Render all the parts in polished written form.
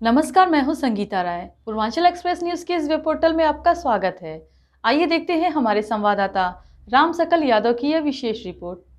नमस्कार, मैं हूं संगीता राय। पूर्वांचल एक्सप्रेस न्यूज के इस वेब पोर्टल में आपका स्वागत है। आइए देखते हैं हमारे संवाददाता राम सकल यादव की यह विशेष रिपोर्ट।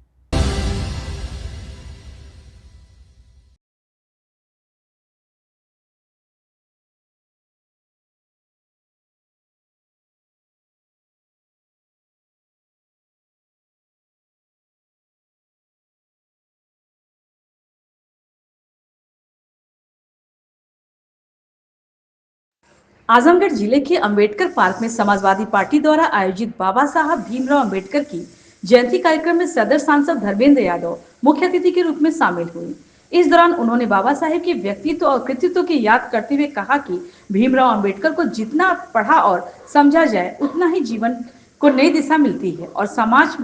आजमगढ़ जिले के अंबेडकर पार्क में समाजवादी पार्टी द्वारा आयोजित बाबा साहब भीमराव अंबेडकर की जयंती कार्यक्रम में सदर सांसद धर्मेंद्र यादव मुख्य अतिथि के रूप में शामिल हुए। इस दौरान उन्होंने बाबा साहेब के व्यक्तित्व और कृतित्व की याद करते हुए कहा कि भीमराव अंबेडकर को जितना पढ़ा और समझा जाए उतना ही जीवन को नई दिशा मिलती है और समाज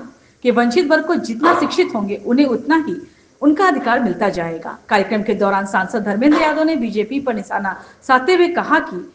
के वंचित वर्ग को जितना शिक्षित होंगे उन्हें उतना ही उनका अधिकार मिलता जाएगा। कार्यक्रम के दौरान सांसद धर्मेंद्र यादव ने बीजेपी पर निशाना साधते हुए कहा कि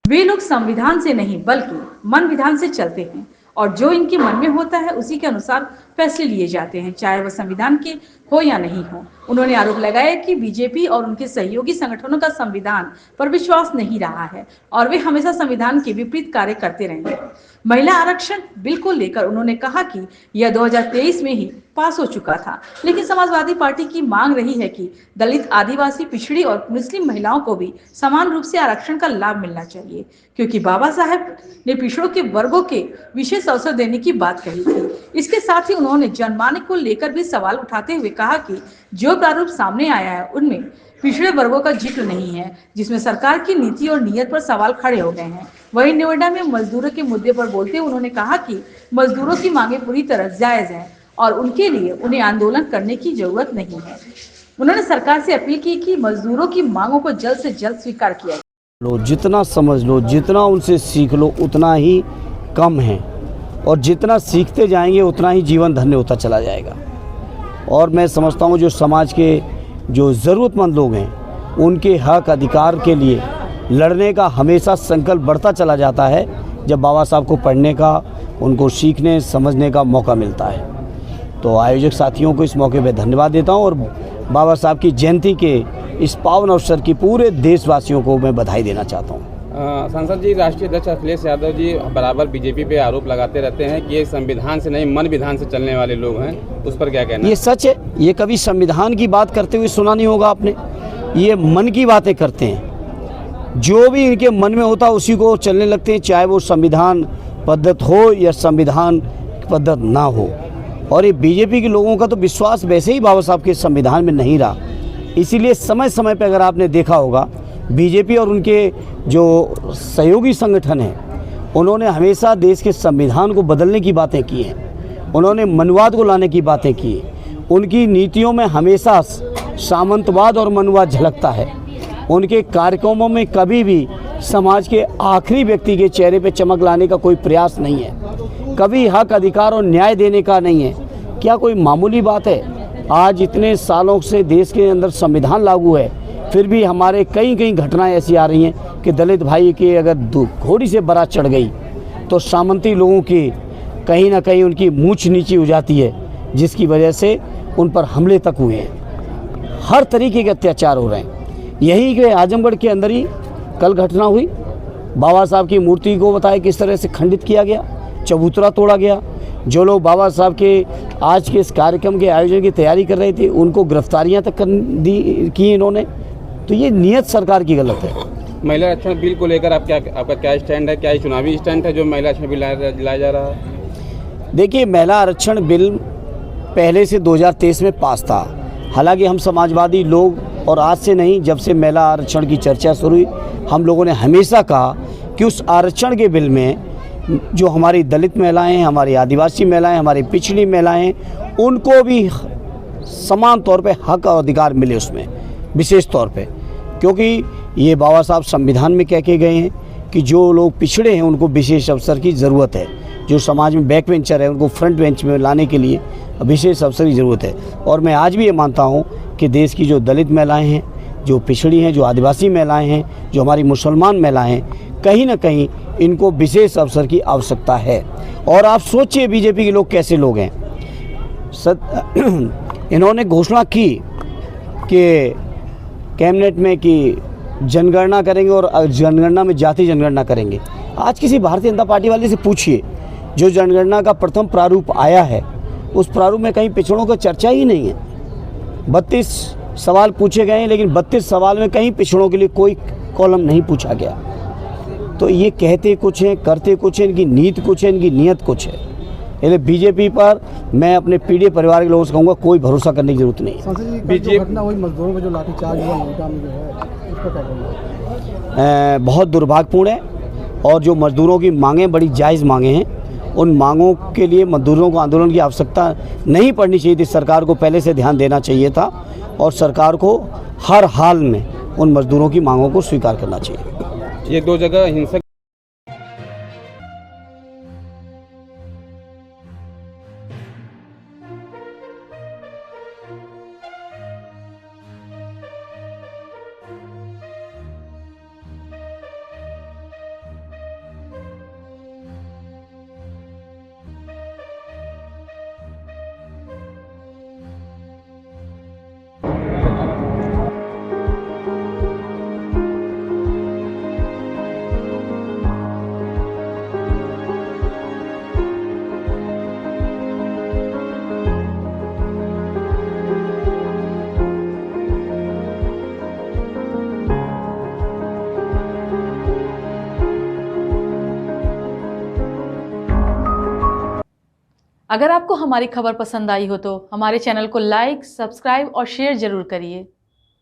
वे लोग संविधान से नहीं बल्कि मन विधान से चलते हैं और जो इनके मन में होता है उसी के अनुसार फैसले लिए जाते हैं, चाहे वह संविधान के हो या नहीं हो। उन्होंने आरोप लगाया कि बीजेपी और उनके सहयोगी संगठनों का संविधान पर विश्वास नहीं रहा है और वे हमेशा संविधान के विपरीत कार्य करते रहेंगे। महिला आरक्षण बिल को लेकर उन्होंने कहा कि यह 2023 में ही पास हो चुका था, लेकिन समाजवादी पार्टी की मांग रही है कि दलित, आदिवासी, पिछड़ी और मुस्लिम महिलाओं को भी समान रूप से आरक्षण का लाभ मिलना चाहिए, क्योंकि बाबा साहेब ने पिछड़ों के वर्गों के विशेष अवसर देने की बात कही थी। इसके साथ ही उन्होंने जनमानस को लेकर भी सवाल उठाते हुए कहा कि जो प्रारूप सामने आया है उनमें पिछड़े वर्गों का जिक्र नहीं है, जिसमें सरकार की नीति और नीयत पर सवाल खड़े हो गए हैं। वहीं नोएडा में मजदूरों के मुद्दे पर बोलते हुए उन्होंने कहा कि मजदूरों की मांगे पूरी तरह जायज हैं और उनके लिए उन्हें आंदोलन करने की जरूरत नहीं है। उन्होंने सरकार से अपील की कि मजदूरों की मांगों को जल्द से जल्द स्वीकार किया लो, जितना समझ लो, जितना उनसे सीख लो उतना ही कम है और जितना सीखते जाएंगे उतना ही जीवन धन्य होता चला जाएगा। और मैं समझता हूँ जो समाज के जो ज़रूरतमंद लोग हैं उनके हक अधिकार के लिए लड़ने का हमेशा संकल्प बढ़ता चला जाता है जब बाबा साहब को पढ़ने का, उनको सीखने समझने का मौका मिलता है। तो आयोजक साथियों को इस मौके पर धन्यवाद देता हूँ और बाबा साहब की जयंती के इस पावन अवसर की पूरे देशवासियों को मैं बधाई देना चाहता हूँ। सांसद जी, राष्ट्रीय अध्यक्ष अखिलेश यादव जी बराबर बीजेपी पे आरोप लगाते रहते हैं कि ये संविधान से नहीं मन विधान से चलने वाले लोग हैं, उस पर क्या कहना? ये सच है, ये कभी संविधान की बात करते हुए सुना नहीं होगा आपने। ये मन की बातें करते हैं, जो भी इनके मन में होता उसी को चलने लगते हैं, चाहे वो संविधान पद्धत हो या संविधान पद्धत ना हो। और ये बीजेपी के लोगों का तो विश्वास वैसे ही बाबा साहब के संविधान में नहीं रहा, इसीलिए समय समय पर अगर आपने देखा होगा बीजेपी और उनके जो सहयोगी संगठन हैं उन्होंने हमेशा देश के संविधान को बदलने की बातें की हैं, उन्होंने मनवाद को लाने की बातें की। उनकी नीतियों में हमेशा सामंतवाद और मनवाद झलकता है। उनके कार्यक्रमों में कभी भी समाज के आखिरी व्यक्ति के चेहरे पर चमक लाने का कोई प्रयास नहीं है, कभी हक अधिकार और न्याय देने का नहीं है। क्या कोई मामूली बात है? आज इतने सालों से देश के अंदर संविधान लागू है, फिर भी हमारे कई घटनाएं ऐसी आ रही हैं कि दलित भाई की अगर घोड़ी से बारात चढ़ गई तो सामंती लोगों की कहीं ना कहीं उनकी मूंछ नीची हो जाती है, जिसकी वजह से उन पर हमले तक हुए हैं। हर तरीके के अत्याचार हो रहे हैं। यही के आजमगढ़ के अंदर ही कल घटना हुई, बाबा साहब की मूर्ति को बताया किस तरह से खंडित किया गया, चबूतरा तोड़ा गया। जो लोग बाबा साहब के आज के इस कार्यक्रम के आयोजन की तैयारी कर रहे थे उनको गिरफ्तारियाँ तक की इन्होंने। तो ये नियत सरकार की गलत है। महिला आरक्षण बिल को लेकर आपका क्या स्टैंड है? क्या ये चुनावी स्टैंड है जो महिला आरक्षण बिल लाया जा रहा है? देखिए, महिला आरक्षण बिल पहले से 2023 में पास था। हालांकि हम समाजवादी लोग और आज से नहीं, जब से महिला आरक्षण की चर्चा शुरू हुई हम लोगों ने हमेशा कहा कि उस आरक्षण के बिल में जो हमारी दलित महिलाएं हैं, हमारी आदिवासी महिलाएं, हमारी पिछड़ी महिलाएं हैं, उनको भी समान तौर पे हक और अधिकार मिले उसमें विशेष तौर पे, क्योंकि ये बाबा साहब संविधान में कह के गए हैं कि जो लोग पिछड़े हैं उनको विशेष अवसर की ज़रूरत है। जो समाज में बैक बेंचर है उनको फ्रंट बेंच में लाने के लिए विशेष अवसर की ज़रूरत है। और मैं आज भी ये मानता हूँ कि देश की जो दलित महिलाएँ हैं, जो पिछड़ी हैं, जो आदिवासी महिलाएँ हैं, जो हमारी मुसलमान महिलाएँ हैं, कहीं ना कहीं इनको विशेष अवसर की आवश्यकता है। और आप सोचिए बीजेपी के लोग कैसे लोग हैं। इन्होंने घोषणा की कि कैबिनेट में कि जनगणना करेंगे और जनगणना में जाति जनगणना करेंगे। आज किसी भारतीय जनता पार्टी वाले से पूछिए, जो जनगणना का प्रथम प्रारूप आया है उस प्रारूप में कहीं पिछड़ों का चर्चा ही नहीं है। 32 सवाल पूछे गए हैं, लेकिन 32 सवाल में कहीं पिछड़ों के लिए कोई कॉलम नहीं पूछा गया। तो ये कहते कुछ हैं, करते कुछ हैं, इनकी नीति कुछ है, इनकी नीयत कुछ है। इसलिए बीजेपी पर मैं अपने पीढ़ी परिवार के लोगों से कहूँगा कोई भरोसा करने की जरूरत नहीं। बीजेपी घटना हुई, मजदूरों का जो लाठीचार्ज हुआ नोएडा में जो है, उसका क्या कहना है? बहुत दुर्भाग्यपूर्ण है, और जो मजदूरों की मांगें बड़ी जायज़ मांगें हैं, उन मांगों के लिए मजदूरों को आंदोलन की आवश्यकता नहीं पड़नी चाहिए थी। सरकार को पहले से ध्यान देना चाहिए था और सरकार को हर हाल में उन मजदूरों की मांगों को स्वीकार करना चाहिए। ये 2 जगह हिंसक अगर आपको हमारी खबर पसंद आई हो तो हमारे चैनल को लाइक, सब्सक्राइब और शेयर जरूर करिए।